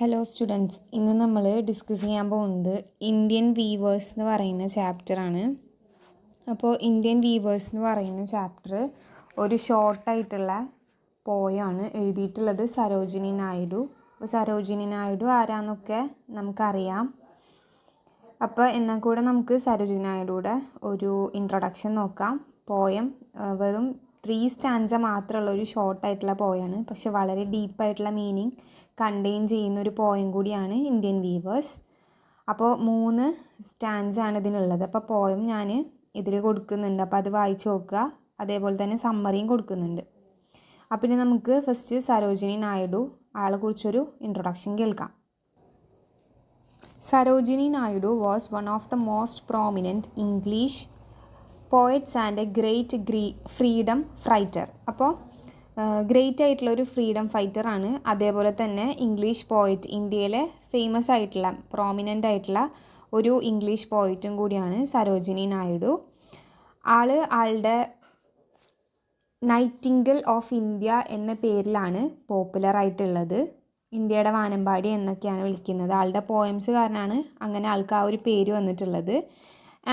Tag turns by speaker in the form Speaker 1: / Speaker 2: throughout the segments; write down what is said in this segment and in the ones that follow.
Speaker 1: Hello students, ഇന്ന് നമ്മൾ discuss ചെയ്യാൻ പോകുന്നത് ഇന്ത്യൻ വീവേഴ്സ് എന്ന് പറയുന്ന ചാപ്റ്ററാണ്. അപ്പോൾ ഇന്ത്യൻ വീവേഴ്സ് എന്ന് പറയുന്ന ചാപ്റ്റർ ഒരു ഷോർട്ടായിട്ടുള്ള പോയാണ് എഴുതിയിട്ടുള്ളത് സരോജിനി നായിഡു. അപ്പോൾ സരോജിനി നായിഡു ആരാന്നൊക്കെ നമുക്കറിയാം. അപ്പോൾ എന്നാൽ കൂടെ നമുക്ക് സരോജിനി നായിഡുയുടെ ഒരു ഇൻട്രൊഡക്ഷൻ നോക്കാം. പോയം വെറും 3 സ്റ്റാൻസ മാത്രമുള്ള ഒരു ഷോർട്ടായിട്ടുള്ള പോയാണ്, പക്ഷെ വളരെ ഡീപ്പായിട്ടുള്ള മീനിങ് കണ്ടെയ്ൻ ചെയ്യുന്ന ഒരു പോയം കൂടിയാണ് ഇന്ത്യൻ വീവേഴ്സ്. അപ്പോൾ 3 സ്റ്റാൻസ് ആണ് ഇതിനുള്ളത്. അപ്പോൾ പോയം ഞാൻ ഇതിൽ കൊടുക്കുന്നുണ്ട്, അപ്പോൾ അത് വായിച്ച് നോക്കുക. അതേപോലെ തന്നെ സമ്മറിയും കൊടുക്കുന്നുണ്ട്. അപ്പോൾ ഇനി നമുക്ക് ഫസ്റ്റ് സരോജിനി നായിഡു ആളെ കുറിച്ചൊരു ഇൻട്രൊഡക്ഷൻ കേൾക്കാം. Sarojini Naidu was one of the most prominent English poets and a great freedom fighter. അപ്പോൾ ഗ്രേറ്റ് ആയിട്ടുള്ള ഒരു ഫ്രീഡം ഫൈറ്ററാണ്. അതേപോലെ തന്നെ ഇംഗ്ലീഷ് പോയറ്റ്, ഇന്ത്യയിലെ ഫേമസ് ആയിട്ടുള്ള പ്രോമിനൻ്റ് ആയിട്ടുള്ള ഒരു ഇംഗ്ലീഷ് പോയറ്റും കൂടിയാണ് സരോജിനി നായിഡു. ആളുടെ നൈറ്റിംഗൽ ഓഫ് ഇന്ത്യ എന്ന പേരിലാണ് പോപ്പുലർ ആയിട്ടുള്ളത്. ഇന്ത്യയുടെ വാനമ്പാടി എന്നൊക്കെയാണ് വിളിക്കുന്നത്. ആളുടെ പോയംസ് കാരണമാണ് അങ്ങനെ ആൾക്ക് ആ ഒരു പേര് വന്നിട്ടുള്ളത്.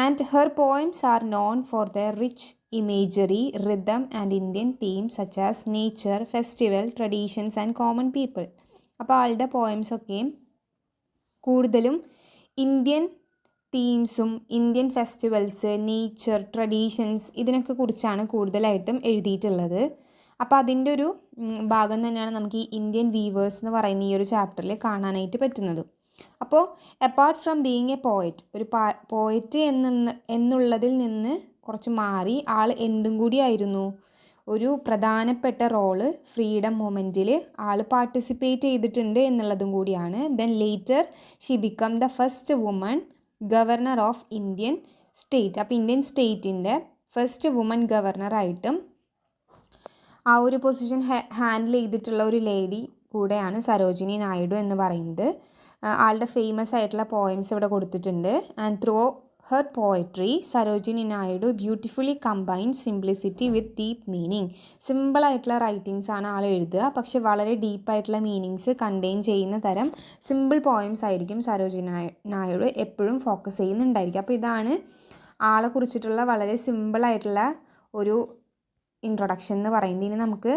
Speaker 1: And her poems are known for the rich imagery, rhythm and Indian themes such as nature, festival, traditions and common people. അപ്പോൾ ആളുടെ പോയംസൊക്കെയും കൂടുതലും ഇന്ത്യൻ തീംസും ഇന്ത്യൻ ഫെസ്റ്റിവൽസ്, നേച്ചർ, ട്രഡീഷൻസ് ഇതിനൊക്കെ കുറിച്ചാണ് കൂടുതലായിട്ടും എഴുതിയിട്ടുള്ളത്. അപ്പോൾ അതിൻ്റെ ഒരു ഭാഗം തന്നെയാണ് നമുക്ക് ഈ ഇന്ത്യൻ വീവേഴ്സ് എന്ന് പറയുന്ന ഈ ഒരു ചാപ്റ്ററിൽ കാണാനായിട്ട് പറ്റുന്നത്. അപ്പോൾ apart from being a poet, ഒരു പോയറ്റ് എന്നുള്ളതിൽ നിന്ന് കുറച്ച് മാറി ആൾ എന്തും കൂടിയായിരുന്നു, ഒരു പ്രധാനപ്പെട്ട റോള് ഫ്രീഡം മൂവ്മെൻറ്റിൽ ആൾ പാർട്ടിസിപ്പേറ്റ് ചെയ്തിട്ടുണ്ട് എന്നുള്ളതും കൂടിയാണ്. Then later she become the first woman governor of Indian state. അപ്പോൾ ഇന്ത്യൻ സ്റ്റേറ്റിൻ്റെ ഫസ്റ്റ് വുമൺ ഗവർണറായിട്ടും ആ ഒരു പൊസിഷൻ ഹാൻഡിൽ ചെയ്തിട്ടുള്ള ഒരു ലേഡി കൂടെയാണ് സരോജിനി നായിഡു എന്ന് പറയുന്നത്. ആളുടെ ഫേമസ് ആയിട്ടുള്ള പോയംസ് ഇവിടെ കൊടുത്തിട്ടുണ്ട്. And through her poetry Sarojini Naidu beautifully combine simplicity with deep meaning. സിമ്പിളായിട്ടുള്ള റൈറ്റിങ്സ് ആണ് ആൾ എഴുതുക, പക്ഷെ വളരെ ഡീപ്പായിട്ടുള്ള മീനിങ്സ് കണ്ടെയ്ൻ ചെയ്യുന്ന തരം സിമ്പിൾ പോയംസ് ആയിരിക്കും സരോജിനി നായിഡു എപ്പോഴും ഫോക്കസ് ചെയ്യുന്നുണ്ടായിരിക്കും. അപ്പോൾ ഇതാണ് ആളെ കുറിച്ചിട്ടുള്ള വളരെ സിമ്പിളായിട്ടുള്ള ഒരു ഇൻട്രൊഡക്ഷൻ എന്ന് പറയുന്നത്. ഇനി നമുക്ക്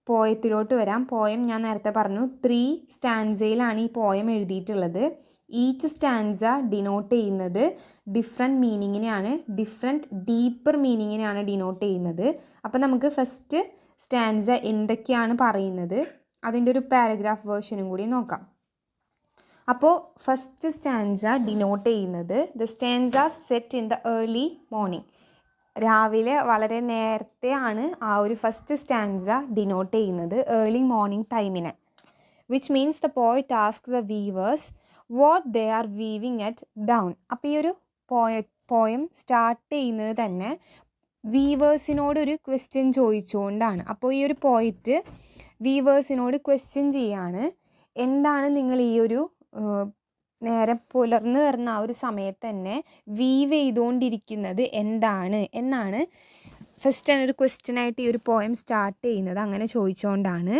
Speaker 1: പോയത്തിലോട്ട് വരാം. പോയം ഞാൻ നേരത്തെ പറഞ്ഞു 3 സ്റ്റാൻസയിലാണ് ഈ പോയം എഴുതിയിട്ടുള്ളത്. ഈച്ച് സ്റ്റാൻസ ഡിനോട്ട് ചെയ്യുന്നത് ഡിഫറെൻറ്റ് മീനിങ്ങിനെയാണ്, ഡിഫറെൻറ്റ് ഡീപ്പർ മീനിങ്ങിനെയാണ് ഡിനോട്ട് ചെയ്യുന്നത്. അപ്പോൾ നമുക്ക് ഫസ്റ്റ് സ്റ്റാൻസ എന്തൊക്കെയാണ് പറയുന്നത് അതിൻ്റെ ഒരു പാരഗ്രാഫ് വേർഷനും കൂടി നോക്കാം. അപ്പോൾ ഫസ്റ്റ് സ്റ്റാൻസ ഡിനോട്ട് ചെയ്യുന്നത് the stanza set in the early morning. രാവിലെ വളരെ നേരത്തെയാണ് ആ ഒരു ഫസ്റ്റ് സ്റ്റാൻസ ഡിനോട്ട് ചെയ്യുന്നത്, ഏർലി മോർണിംഗ് ടൈമിനെ. Which means the poet ask the weavers what they are weaving at dawn. അപ്പോൾ ഈ ഒരു പോയം സ്റ്റാർട്ട് ചെയ്യുന്നത് തന്നെ വീവേഴ്സിനോടൊരു ക്വസ്റ്റ്യൻ ചോദിച്ചുകൊണ്ടാണ്. അപ്പോൾ ഈ ഒരു പോയറ്റ് വീവേഴ്സിനോട് ക്വസ്റ്റ്യൻ ചെയ്യാണ്, എന്താണ് നിങ്ങൾ ഈ ഒരു നേരെ പുലർന്നു വരുന്ന ആ ഒരു സമയത്ത് തന്നെ വീവ് ചെയ്തുകൊണ്ടിരിക്കുന്നത് എന്താണ് എന്നാണ് ഫസ്റ്റാണ് ഒരു ക്വസ്റ്റ്യനായിട്ട് ഈ ഒരു പോയം സ്റ്റാർട്ട് ചെയ്യുന്നത്. അങ്ങനെ ചോദിച്ചുകൊണ്ടാണ്.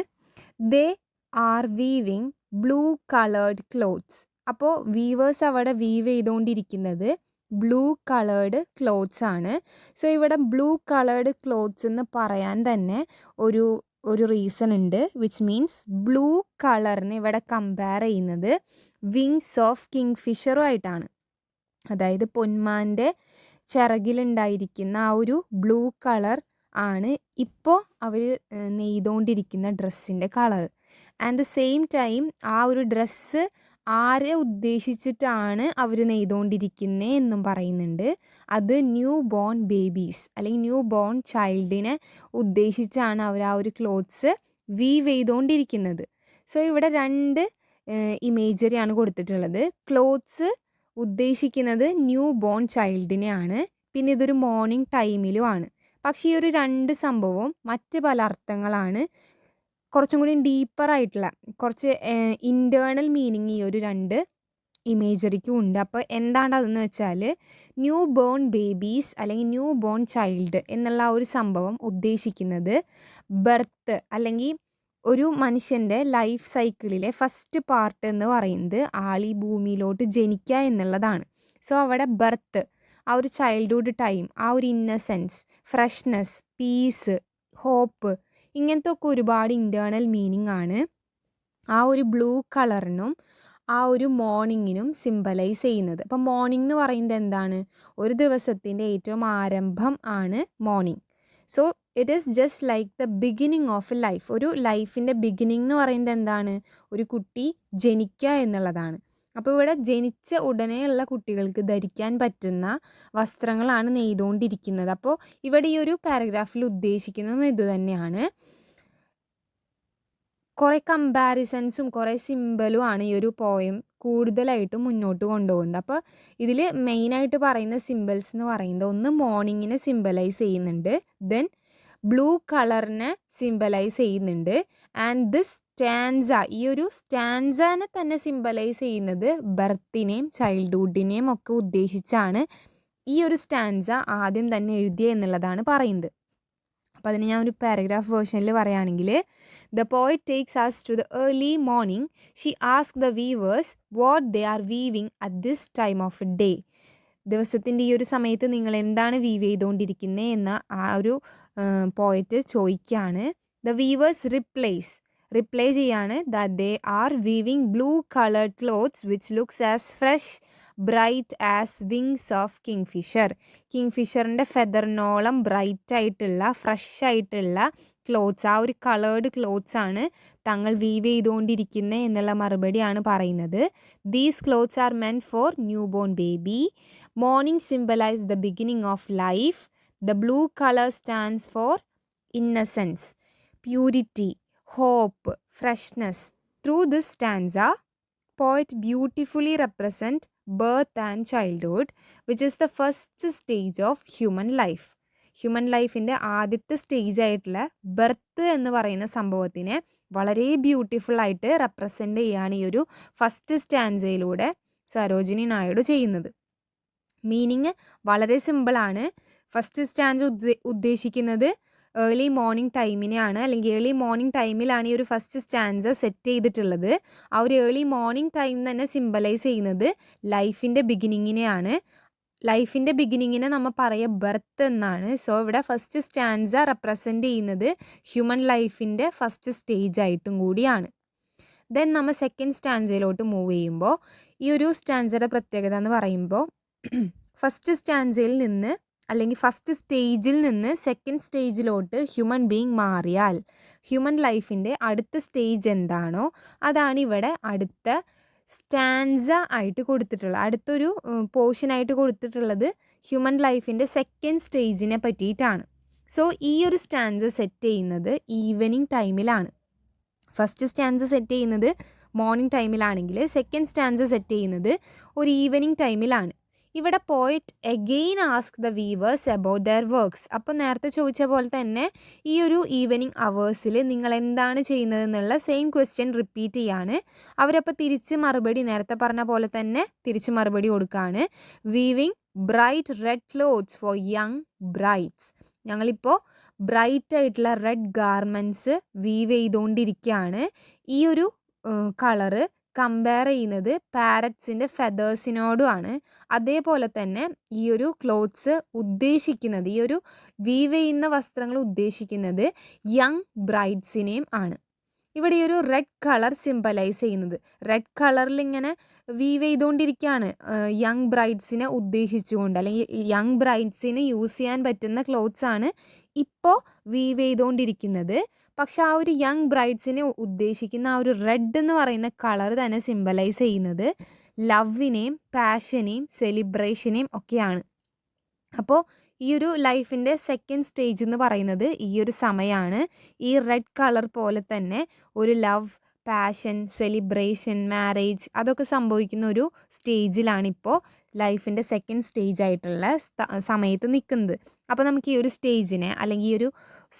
Speaker 1: They are weaving blue coloured clothes. അപ്പോൾ വീവേഴ്സ് അവിടെ വീവ് ചെയ്തുകൊണ്ടിരിക്കുന്നത് ബ്ലൂ കളേർഡ് ക്ലോത്ത്സ് ആണ്. സോ ഇവിടെ ബ്ലൂ കളേർഡ് ക്ലോത്ത്സ് എന്ന് പറയാൻ തന്നെ ഒരു റീസൺ ഉണ്ട്. വിച്ച് മീൻസ് ബ്ലൂ കളറിന് ഇവിടെ കമ്പയർ ചെയ്യുന്നത് വിങ്സ് ഓഫ് കിങ് ഫിഷറുമായിട്ടാണ്. അതായത് പൊന്മാൻ്റെ ചിറകിലുണ്ടായിരിക്കുന്ന ആ ഒരു ബ്ലൂ കളർ ആണ് ഇപ്പോൾ അവർ നെയ്തുകൊണ്ടിരിക്കുന്ന ഡ്രസ്സിൻ്റെ colour. And the same time ആ ഒരു ഡ്രസ്സ് ആരെ ഉദ്ദേശിച്ചിട്ടാണ് അവർ നെയ്തുകൊണ്ടിരിക്കുന്നത് എന്നും പറയുന്നുണ്ട്. അത് ന്യൂ ബോൺ ബേബീസ് അല്ലെങ്കിൽ ന്യൂ ബോൺ ചൈൽഡിനെ ഉദ്ദേശിച്ചാണ് അവർ ആ ഒരു ക്ലോത്ത്സ് വീവ് ചെയ്തുകൊണ്ടിരിക്കുന്നത്. സോ ഇവിടെ 2 ഇമേജറിയാണ് കൊടുത്തിട്ടുള്ളത്. ക്ലോത്ത്സ് ഉദ്ദേശിക്കുന്നത് ന്യൂ ബോൺ ചൈൽഡിനെയാണ്, പിന്നെ ഇതൊരു മോർണിംഗ് ടൈമിലുമാണ്. പക്ഷേ ഈ ഒരു 2 സംഭവവും മറ്റ് പല അർത്ഥങ്ങളാണ്. കുറച്ചും കൂടി ഡീപ്പറായിട്ടുള്ള കുറച്ച് ഇൻറ്റേർണൽ മീനിങ് ഈ ഒരു 2 ഇമേജറിക്കും ഉണ്ട്. അപ്പോൾ എന്താണ് അതെന്ന് വെച്ചാൽ ന്യൂ ബോൺ ബേബീസ് അല്ലെങ്കിൽ ന്യൂ ബോൺ ചൈൽഡ് എന്നുള്ള ആ ഒരു സംഭവം ഉദ്ദേശിക്കുന്നത് ബർത്ത് അല്ലെങ്കിൽ ഒരു മനുഷ്യൻ്റെ ലൈഫ് സൈക്കിളിലെ ഫസ്റ്റ് പാർട്ട് എന്ന് പറയുന്നത് ആൾ ഈ ഭൂമിയിലോട്ട് ജനിക്കുക എന്നുള്ളതാണ്. സോ അവിടെ ബർത്ത്, ആ ഒരു ചൈൽഡ്ഹുഡ് ടൈം, ആ ഒരു ഇന്നസെൻസ്, ഫ്രഷ്നെസ്, പീസ്, ഹോപ്പ്, ഇങ്ങനത്തെ ഒക്കെ ഒരുപാട് ഇൻറ്റേർണൽ മീനിങ് ആണ് ആ ഒരു ബ്ലൂ കളറിനും ആ ഒരു മോർണിംഗിനും സിംബലൈസ് ചെയ്യുന്നത്. അപ്പം മോർണിംഗ് എന്ന് പറയുന്നത് എന്താണ്? ഒരു ദിവസത്തിൻ്റെ ഏറ്റവും ആരംഭം ആണ് morning. So it is just like the beginning of A life. ഒരു ലൈഫിൻ്റെ ബിഗിനിങ് എന്ന് പറയുന്നത് എന്താണ്? ഒരു കുട്ടി ജനിക്കുക എന്നുള്ളതാണ്. അപ്പോൾ ഇവിടെ ജനിച്ച ഉടനെയുള്ള കുട്ടികൾക്ക് ധരിക്കാൻ പറ്റുന്ന വസ്ത്രങ്ങളാണ് നെയ്തുകൊണ്ടിരിക്കുന്നത്. അപ്പോൾ ഇവിടെ ഈ ഒരു പാരഗ്രാഫിൽ ഉദ്ദേശിക്കുന്നതും ഇതുതന്നെയാണ്. കുറേ കമ്പാരിസൺസും കുറേ സിമ്പലും ആണ് ഈ ഒരു പോയം കൂടുതലായിട്ട് മുന്നോട്ട് കൊണ്ടുപോകുന്നത്. അപ്പോൾ ഇതിൽ മെയിനായിട്ട് പറയുന്ന സിമ്പിൾസ് എന്ന് പറയുന്നത്, ഒന്ന് മോർണിംഗിനെ സിംബലൈസ് ചെയ്യുന്നുണ്ട്, ദെൻ ബ്ലൂ കളറിനെ സിംബലൈസ് ചെയ്യുന്നുണ്ട്, ആൻഡ് ദിസ് സ്റ്റാൻസ, ഈ ഒരു സ്റ്റാൻസാനെ തന്നെ സിംബലൈസ് ചെയ്യുന്നത് ബർത്തിനെയും ചൈൽഡ്ഹുഡിനെയും ഒക്കെ ഉദ്ദേശിച്ചാണ് ഈ ഒരു സ്റ്റാൻസ ആദ്യം തന്നെ എഴുതിയ എന്നുള്ളതാണ് പറയുന്നത്. അപ്പോൾ അതിന് ഞാൻ ഒരു പാരഗ്രാഫ് വേർഷനിൽ പറയുകയാണെങ്കിൽ, the poet takes us to the early morning, she ask the weavers what they are weaving at this time of a day. ദിവസത്തിൻ്റെ ഈ ഒരു സമയത്ത് നിങ്ങൾ എന്താണ് വീവ് ചെയ്തുകൊണ്ടിരിക്കുന്നത് എന്ന് ആ ഒരു പോയറ്റ് ചോദിക്കുകയാണ്. ദ വീവേഴ്സ് റിപ്ലൈ ചെയ്യാണ് that they are weaving blue coloured clothes which looks as fresh bright as wings of kingfisher. കിങ്ഫിഷറിൻ്റെ ഫെദറിനോളം ബ്രൈറ്റ് ആയിട്ടുള്ള ഫ്രഷ് ആയിട്ടുള്ള ക്ലോത്ത്സ്, ആ ഒരു കളേർഡ് ക്ലോത്ത്സ് ആണ് തങ്ങൾ വീവ് ചെയ്തുകൊണ്ടിരിക്കുന്നത് എന്നുള്ള മറുപടിയാണ് പറയുന്നത്. These clothes are meant for new born baby. Morning symbolise the beginning of life. The blue colour stands for innocence, purity, hope, freshness. Through this stanza, poet beautifully represent birth and childhood, which is the first stage of human life. Human ലൈഫിൻ്റെ ആദ്യത്തെ stage ആയിട്ടുള്ള birth എന്ന് പറയുന്ന സംഭവത്തിനെ വളരെ ബ്യൂട്ടിഫുള്ളായിട്ട് represent ചെയ്യുകയാണ് ഈ ഒരു first സ്റ്റാൻസയിലൂടെ Sarojini Naidu ചെയ്യുന്നത്. മീനിങ് വളരെ സിമ്പിളാണ്. ഫസ്റ്റ് സ്റ്റാൻസ് ഉദ്ദേശിക്കുന്നത് ഏർലി മോർണിംഗ് ടൈമിനെയാണ്, അല്ലെങ്കിൽ ഏർലി മോർണിംഗ് ടൈമിലാണ് ഈ ഒരു ഫസ്റ്റ് സ്റ്റാൻസ സെറ്റ് ചെയ്തിട്ടുള്ളത്. ആ ഒരു ഏർലി മോർണിംഗ് ടൈം തന്നെ സിംബലൈസ് ചെയ്യുന്നത് ലൈഫിൻ്റെ ബിഗിനിങ്ങിനെയാണ്. ലൈഫിൻ്റെ ബിഗിനിങ്ങിനെ നമ്മൾ പറയുക ബർത്ത് എന്നാണ്. സോ ഇവിടെ ഫസ്റ്റ് സ്റ്റാൻസ റെപ്രസെൻ്റ് ചെയ്യുന്നത് ഹ്യൂമൻ ലൈഫിൻ്റെ ഫസ്റ്റ് സ്റ്റേജ് ആയിട്ടും കൂടിയാണ്. ദെൻ നമ്മൾ സെക്കൻഡ് സ്റ്റാൻസയിലോട്ട് മൂവ് ചെയ്യുമ്പോൾ ഈ ഒരു സ്റ്റാൻസയുടെ പ്രത്യേകത എന്ന് പറയുമ്പോൾ, ഫസ്റ്റ് സ്റ്റാൻസയിൽ നിന്ന് അല്ലെങ്കിൽ ഫസ്റ്റ് സ്റ്റേജിൽ നിന്ന് സെക്കൻഡ് സ്റ്റേജിലോട്ട് ഹ്യൂമൻ ബീയിങ് മാറിയാൽ ഹ്യൂമൻ ലൈഫിൻ്റെ അടുത്ത സ്റ്റേജ് എന്താണോ അതാണ് ഇവിടെ അടുത്ത സ്റ്റാൻസ ആയിട്ട് കൊടുത്തിട്ടുള്ളത്. അടുത്തൊരു പോർഷനായിട്ട് കൊടുത്തിട്ടുള്ളത് ഹ്യൂമൻ ലൈഫിൻ്റെ സെക്കൻഡ് സ്റ്റേജിനെ പറ്റിയിട്ടാണ്. സോ ഈ ഒരു സ്റ്റാൻസ സെറ്റ് ചെയ്യുന്നത് ഈവനിങ് ടൈമിലാണ്. ഫസ്റ്റ് സ്റ്റാൻസ സെറ്റ് ചെയ്യുന്നത് മോർണിംഗ് ടൈമിലാണെങ്കിൽ സെക്കൻഡ് സ്റ്റാൻസ സെറ്റ് ചെയ്യുന്നത് ഒരു ഈവനിങ് ടൈമിലാണ്. ഇവിടെ poet again ask the weavers about their works. അപ്പോൾ നേരത്തെ ചോദിച്ച പോലെ തന്നെ ഈ ഒരു ഈവനിങ് അവേഴ്സിൽ നിങ്ങൾ എന്താണ് ചെയ്യുന്നതെന്നുള്ള സെയിം ക്വസ്റ്റ്യൻ റിപ്പീറ്റ് ചെയ്യാണ്. അവരപ്പോൾ തിരിച്ച് മറുപടി നേരത്തെ പറഞ്ഞ പോലെ തന്നെ തിരിച്ച് മറുപടി കൊടുക്കുകയാണ്. Weaving bright red clothes four young brights. ഞങ്ങളിപ്പോൾ ബ്രൈറ്റ് ആയിട്ടുള്ള റെഡ് ഗാർമെൻറ്റ്സ് വീവ് ചെയ്തുകൊണ്ടിരിക്കുകയാണ്. ഈ ഒരു കളറ് കമ്പയർ ചെയ്യുന്നത് പാരറ്റ്സിൻ്റെ ഫെദേഴ്സിനോടുമാണ്. അതേപോലെ തന്നെ ഈ ഒരു ക്ലോത്ത്സ് ഉദ്ദേശിക്കുന്നത്, ഈ ഒരു വീവ് ചെയ്യുന്ന വസ്ത്രങ്ങൾ ഉദ്ദേശിക്കുന്നത് യങ് ബ്രൈഡ്സിനെയും ആണ്. ഇവിടെ ഈ ഒരു റെഡ് കളർ സിംബലൈസ് ചെയ്യുന്നത്, റെഡ് കളറിൽ ഇങ്ങനെ വീവ് ചെയ്തുകൊണ്ടിരിക്കുകയാണ് യങ് ബ്രൈഡ്സിനെ ഉദ്ദേശിച്ചുകൊണ്ട്, അല്ലെങ്കിൽ യങ് ബ്രൈഡ്സിന് യൂസ് ചെയ്യാൻ പറ്റുന്ന ക്ലോത്ത്സ് ആണ് ഇപ്പോൾ വീവ് ചെയ്തുകൊണ്ടിരിക്കുന്നത്. പക്ഷെ ആ ഒരു യങ് ബ്രൈഡ്സിനെ ഉദ്ദേശിക്കുന്ന ആ ഒരു റെഡ് എന്ന് പറയുന്ന കളർ തന്നെ സിംബലൈസ് ചെയ്യുന്നത് ലവിനെയും പാഷനെയും സെലിബ്രേഷനെയും ഒക്കെയാണ്. അപ്പോൾ ഈ ഒരു ലൈഫിൻ്റെ സെക്കൻഡ് സ്റ്റേജ് എന്ന് പറയുന്നത് ഈ ഒരു സമയമാണ്. ഈ റെഡ് കളർ പോലെ തന്നെ ഒരു ലവ്, പാഷൻ, സെലിബ്രേഷൻ, മാരേജ് അതൊക്കെ സംഭവിക്കുന്ന ഒരു സ്റ്റേജിലാണിപ്പോൾ ലൈഫിൻ്റെ സെക്കൻഡ് സ്റ്റേജ് ആയിട്ടുള്ള സമയത്ത് നിൽക്കുന്നത്. അപ്പോൾ നമുക്ക് ഈ ഒരു സ്റ്റേജിനെ അല്ലെങ്കിൽ ഈ ഒരു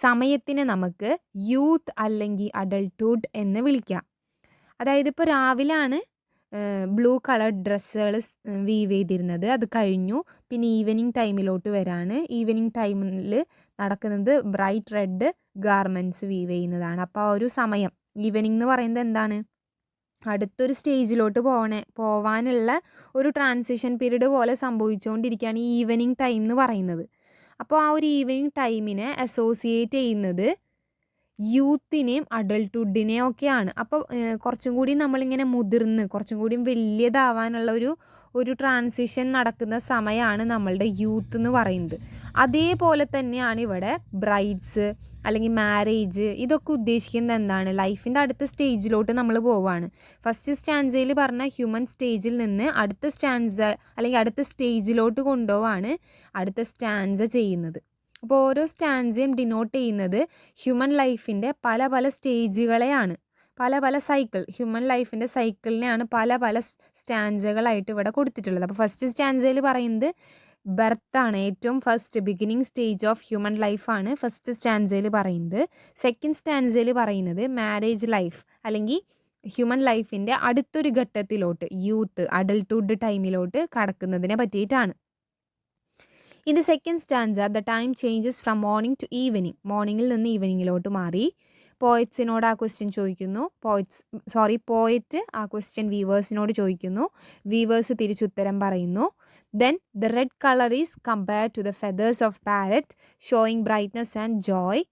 Speaker 1: സമയത്തിനെ നമുക്ക് യൂത്ത് അല്ലെങ്കിൽ അഡൾട്ട്ഹുഡ് എന്ന് വിളിക്കാം. അതായത് ഇപ്പോൾ രാവിലെയാണ് ബ്ലൂ കളർ ഡ്രസ്സുകൾ വീവ് ചെയ്തിരുന്നത്. അത് കഴിഞ്ഞു. പിന്നെ ഈവനിങ് ടൈമിലോട്ട് വരാണ്. ഈവനിങ് ടൈമിൽ നടക്കുന്നത് ബ്രൈറ്റ് റെഡ് ഗാർമെൻറ്റ്സ് വീവ് ചെയ്യുന്നതാണ്. അപ്പോൾ ആ ഒരു സമയം ഈവനിങ് എന്ന് പറയുന്നത് എന്താണ്, അടുത്തൊരു സ്റ്റേജിലോട്ട് പോവാനുള്ള ഒരു ട്രാൻസിഷൻ പീരീഡ് പോലെ സംഭവിച്ചുകൊണ്ടിരിക്കുകയാണ് ഈ ഈവനിങ് ടൈം എന്ന് പറയുന്നത്. അപ്പോൾ ആ ഒരു ഈവനിങ് ടൈമിനെ അസോസിയേറ്റ് ചെയ്യുന്നത് യൂത്തിനെയും അഡൾട്ട്ഹുഡിനെയും ഒക്കെയാണ്. അപ്പോൾ കുറച്ചും കൂടി നമ്മളിങ്ങനെ മുതിർന്ന് കുറച്ചും കൂടി വലിയതാവാനുള്ള ഒരു ട്രാൻസിഷൻ നടക്കുന്ന സമയമാണ് നമ്മളുടെ യൂത്ത് എന്ന് പറയുന്നത്. അതേപോലെ തന്നെയാണ് ഇവിടെ ബ്രൈഡ്സ് അല്ലെങ്കിൽ മാരേജ് ഇതൊക്കെ ഉദ്ദേശിക്കുന്നത് എന്താണ്, ലൈഫിൻ്റെ അടുത്ത സ്റ്റേജിലോട്ട് നമ്മൾ പോവുകയാണ്. ഫസ്റ്റ് സ്റ്റാൻസയിൽ പറഞ്ഞ ഹ്യൂമൻ സ്റ്റേജിൽ നിന്ന് അടുത്ത സ്റ്റാൻസ അല്ലെങ്കിൽ അടുത്ത സ്റ്റേജിലോട്ട് കൊണ്ടുപോവാണ് അടുത്ത സ്റ്റാൻസ ചെയ്യുന്നത്. അപ്പോൾ ഓരോ സ്റ്റാൻസയും ഡിനോട്ട് ചെയ്യുന്നത് ഹ്യൂമൻ ലൈഫിൻ്റെ പല പല സ്റ്റേജുകളെയാണ്, പല പല സൈക്കിൾ, ഹ്യൂമൻ ലൈഫിൻ്റെ സൈക്കിളിനെയാണ് പല പല സ്റ്റാൻസകളായിട്ട് ഇവിടെ കൊടുത്തിട്ടുള്ളത്. അപ്പോൾ ഫസ്റ്റ് സ്റ്റാൻസയിൽ പറയുന്നത് ബർത്താണ്, ഏറ്റവും first beginning stage of human ലൈഫാണ് ഫസ്റ്റ് സ്റ്റാൻസയിൽ പറയുന്നത്. സെക്കൻഡ് സ്റ്റാൻസയിൽ പറയുന്നത് മാരേജ് ലൈഫ് അല്ലെങ്കിൽ ഹ്യൂമൻ ലൈഫിൻ്റെ അടുത്തൊരു ഘട്ടത്തിലോട്ട് യൂത്ത് അഡൾട്ട്ഹുഡ് ടൈമിലോട്ട് കടക്കുന്നതിനെ പറ്റിയിട്ടാണ്. In the second stanza the time changes from morning to evening, മോർണിംഗിൽ നിന്ന് ഈവനിങ്ങിലോട്ട് മാറി. പോയറ്റ്സിനോട് ആ ക്വസ്റ്റ്യൻ ചോദിക്കുന്നു, പോയറ്റ് ആ ക്വസ്റ്റ്യൻ വീവേഴ്സിനോട് ചോദിക്കുന്നു, വീവേഴ്സ് തിരിച്ചുത്തരം പറയുന്നു. Then the red colour is compared to the feathers of parrot showing brightness and joy.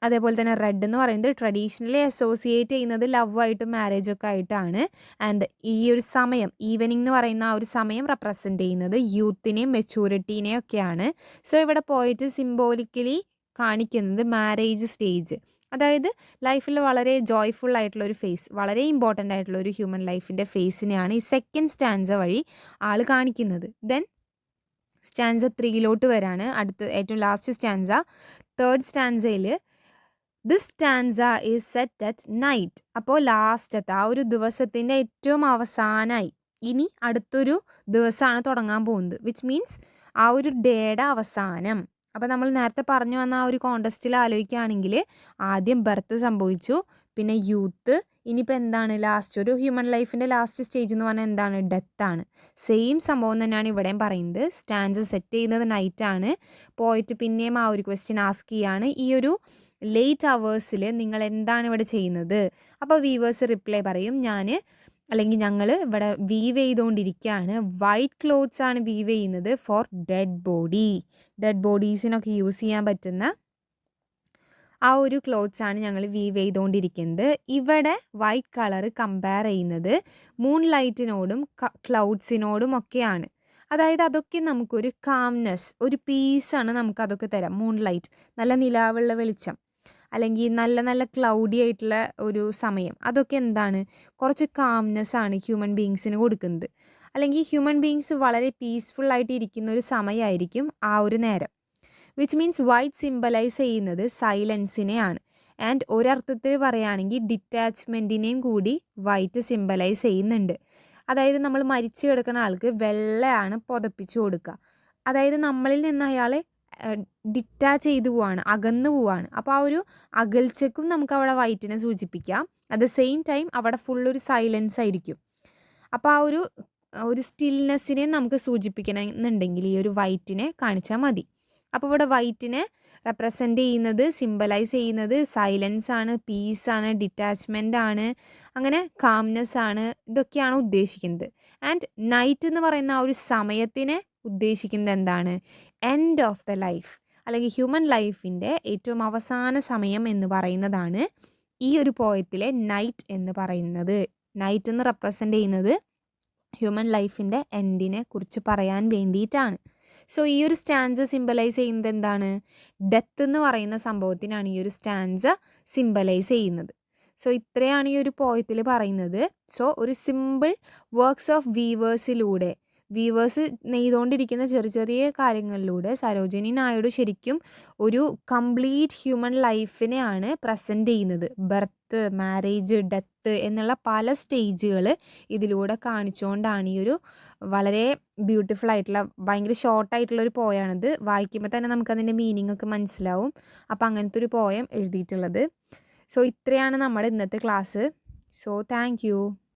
Speaker 1: അതേപോലെ തന്നെ റെഡ് എന്ന് പറയുന്നത് ട്രഡീഷണലി അസോസിയേറ്റ് ചെയ്യുന്നത് ലവായിട്ടും മാരേജൊക്കെ ആയിട്ടാണ്. ആൻഡ് ഈ ഒരു സമയം ഈവനിങ് എന്ന് പറയുന്ന ആ ഒരു സമയം റെപ്രസെൻ്റ് ചെയ്യുന്നത് യൂത്തിനെയും മെച്യൂരിറ്റീനെയും ഒക്കെയാണ്. സോ ഇവിടെ പോയിട്ട് സിംബോളിക്കലി കാണിക്കുന്നത് മാരേജ് സ്റ്റേജ്, അതായത് ലൈഫിൽ വളരെ ജോയ്ഫുൾ ആയിട്ടുള്ള ഒരു ഫേസ്, വളരെ ഇമ്പോർട്ടൻ്റ് ആയിട്ടുള്ള ഒരു ഹ്യൂമൻ ലൈഫിൻ്റെ ഫേസിനെയാണ് ഈ സെക്കൻഡ് സ്റ്റാൻസ വഴി ആൾ കാണിക്കുന്നത്. ദെൻ സ്റ്റാൻസ 3 വരാണ്, അടുത്ത ഏറ്റവും ലാസ്റ്റ് സ്റ്റാൻസ. തേർഡ് സ്റ്റാൻസയിൽ this stanza is set at night. അപ്പോൾ ലാസ്റ്റത്തെ ആ ഒരു ദിവസത്തിൻ്റെ ഏറ്റവും അവസാനമായി ഇനി അടുത്തൊരു ദിവസമാണ് തുടങ്ങാൻ പോകുന്നത്, വിച്ച് മീൻസ് ആ ഒരു ഡേയുടെ അവസാനം. അപ്പോൾ നമ്മൾ നേരത്തെ പറഞ്ഞു വന്ന ആ ഒരു കോണ്ടസ്റ്റിൽ ആലോചിക്കുകയാണെങ്കിൽ ആദ്യം ബർത്ത് സംഭവിച്ചു, പിന്നെ യൂത്ത്, ഇനിയിപ്പോൾ എന്താണ് ലാസ്റ്റ് ഒരു ഹ്യൂമൻ ലൈഫിൻ്റെ ലാസ്റ്റ് സ്റ്റേജ് എന്ന് പറഞ്ഞാൽ എന്താണ്, ഡെത്താണ്. സെയിം സംഭവം തന്നെയാണ് ഇവിടെയും പറയുന്നത്. സ്റ്റാൻസ് സെറ്റ് ചെയ്യുന്നത് നൈറ്റാണ്. പോയിട്ട് പിന്നെയും ആ ഒരു ക്വസ്റ്റ്യൻ ആസ്ക് ചെയ്യാണ്, ഈ ഒരു ലേറ്റ് അവേഴ്സിൽ നിങ്ങൾ എന്താണ് ഇവിടെ ചെയ്യുന്നത്. അപ്പോൾ വീവേഴ്സ് റിപ്ലൈ പറയും, ഞങ്ങൾ ഇവിടെ വീവ് ചെയ്തുകൊണ്ടിരിക്കുകയാണ്, വൈറ്റ് ക്ലോത്ത്സ് ആണ് വീവ് ചെയ്യുന്നത് ഫോർ ഡെഡ് ബോഡീസിനൊക്കെ യൂസ് ചെയ്യാൻ പറ്റുന്ന ആ ഒരു ക്ലോത്ത്സ് ആണ് ഞങ്ങൾ വീവ് ചെയ്തുകൊണ്ടിരിക്കുന്നത്. ഇവിടെ വൈറ്റ് കളർ കമ്പയർ ചെയ്യുന്നത് മൂൺ ലൈറ്റിനോടും ക്ലൗഡ്സിനോടും ഒക്കെയാണ്. അതായത് അതൊക്കെ നമുക്കൊരു കാംനെസ്, ഒരു പീസാണ് നമുക്കതൊക്കെ തരാം. മൂൺ ലൈറ്റ് നല്ല നിലാവുള്ള വെളിച്ചം, അല്ലെങ്കിൽ നല്ല നല്ല ക്ലൗഡി ആയിട്ടുള്ള ഒരു സമയം, അതൊക്കെ എന്താണ്, കുറച്ച് കാംനെസ് ആണ് ഹ്യൂമൻ ബീങ്സിന് കൊടുക്കുന്നത്. അല്ലെങ്കിൽ ഹ്യൂമൻ ബീങ്സ് വളരെ പീസ്ഫുൾ ആയിട്ട് ഇരിക്കുന്ന ഒരു സമയമായിരിക്കും ആ ഒരു നേരം. വിച്ച് മീൻസ് വൈറ്റ് സിംബലൈസ് ചെയ്യുന്നത് സൈലൻസിനെയാണ്. ആൻഡ് ഒരർത്ഥത്തിൽ പറയുകയാണെങ്കിൽ ഡിറ്റാച്ച്മെൻറ്റിനെയും കൂടി വൈറ്റ് സിംബലൈസ് ചെയ്യുന്നുണ്ട്. അതായത് നമ്മൾ മരിച്ചു കിടക്കുന്ന ആൾക്ക് വെള്ളയാണ് പുതപ്പിച്ചു കൊടുക്കുക, അതായത് നമ്മളിൽ നിന്ന് അയാളെ ഡിറ്റാച്ച് ചെയ്തു പോവാണ്, അകന്നു പോവാണ്. അപ്പോൾ ആ ഒരു അകൽച്ചക്കും നമുക്ക് അവിടെ വൈറ്റിനെ സൂചിപ്പിക്കാം. അറ്റ് ദ സെയിം ടൈം അവിടെ ഫുള്ളൊരു സൈലൻസ് ആയിരിക്കും. അപ്പോൾ ആ ഒരു സ്റ്റിൽനെസ്സിനെ നമുക്ക് സൂചിപ്പിക്കണമെന്നുണ്ടെങ്കിൽ ഈ ഒരു വൈറ്റിനെ കാണിച്ചാൽ മതി. അപ്പോൾ ഇവിടെ വൈറ്റിനെ റെപ്രസെൻ്റ് ചെയ്യുന്നത്, സിംബലൈസ് ചെയ്യുന്നത് സൈലൻസ് ആണ്, പീസാണ്, ഡിറ്റാച്ച്മെൻ്റ് ആണ്, അങ്ങനെ കാംനെസ് ആണ്, ഇതൊക്കെയാണ് ഉദ്ദേശിക്കുന്നത്. ആൻഡ് നൈറ്റ് എന്ന് പറയുന്ന ആ ഒരു സമയത്തിനെ ഉദ്ദേശിക്കുന്നത് എന്താണ്, എൻഡ് ഓഫ് ദ ലൈഫ് അല്ലെങ്കിൽ ഹ്യൂമൻ ലൈഫിൻ്റെ ഏറ്റവും അവസാന സമയം എന്ന് പറയുന്നതാണ് ഈ ഒരു പോയത്തിലെ നൈറ്റ് എന്ന് പറയുന്നത്. നൈറ്റ് എന്ന് റെപ്രസെൻ്റ് ചെയ്യുന്നത് ഹ്യൂമൻ ലൈഫിൻ്റെ എൻഡിനെ കുറിച്ച് പറയാൻ വേണ്ടിയിട്ടാണ്. സോ ഈ ഒരു സ്റ്റാൻസ സിംബലൈസ് ചെയ്യുന്നത് എന്താണ്, ഡെത്ത് എന്ന് പറയുന്ന സംഭവത്തിനാണ് ഈ ഒരു സ്റ്റാൻസ സിംബലൈസ് ചെയ്യുന്നത്. സോ ഇത്രയാണ് ഈ ഒരു പോയത്തിൽ പറയുന്നത്. സോ ഒരു സിമ്പിൾ വർക്ക്സ് ഓഫ് വീവേഴ്സിലൂടെ, വീവേഴ്സ് നെയ്തുകൊണ്ടിരിക്കുന്ന ചെറിയ ചെറിയ കാര്യങ്ങളിലൂടെ സരോജിനി നായിഡു ശരിക്കും ഒരു കംപ്ലീറ്റ് ഹ്യൂമൻ ലൈഫിനെയാണ് പ്രസൻറ്റ് ചെയ്യുന്നത്. ബർത്ത്, മാരേജ്, ഡെത്ത് എന്നുള്ള പല സ്റ്റേജുകൾ ഇതിലൂടെ കാണിച്ചുകൊണ്ടാണ് ഈ ഒരു വളരെ ബ്യൂട്ടിഫുൾ ആയിട്ടുള്ള, ഭയങ്കര ഷോർട്ടായിട്ടുള്ള ഒരു പോയാണിത്. വായിക്കുമ്പോൾ തന്നെ നമുക്കതിൻ്റെ മീനിങ് ഒക്കെ മനസ്സിലാവും. അപ്പോൾ അങ്ങനത്തെ ഒരു പോയം എഴുതിയിട്ടുള്ളത്. സോ ഇത്രയാണ് നമ്മുടെ ഇന്നത്തെ ക്ലാസ്. So thank you.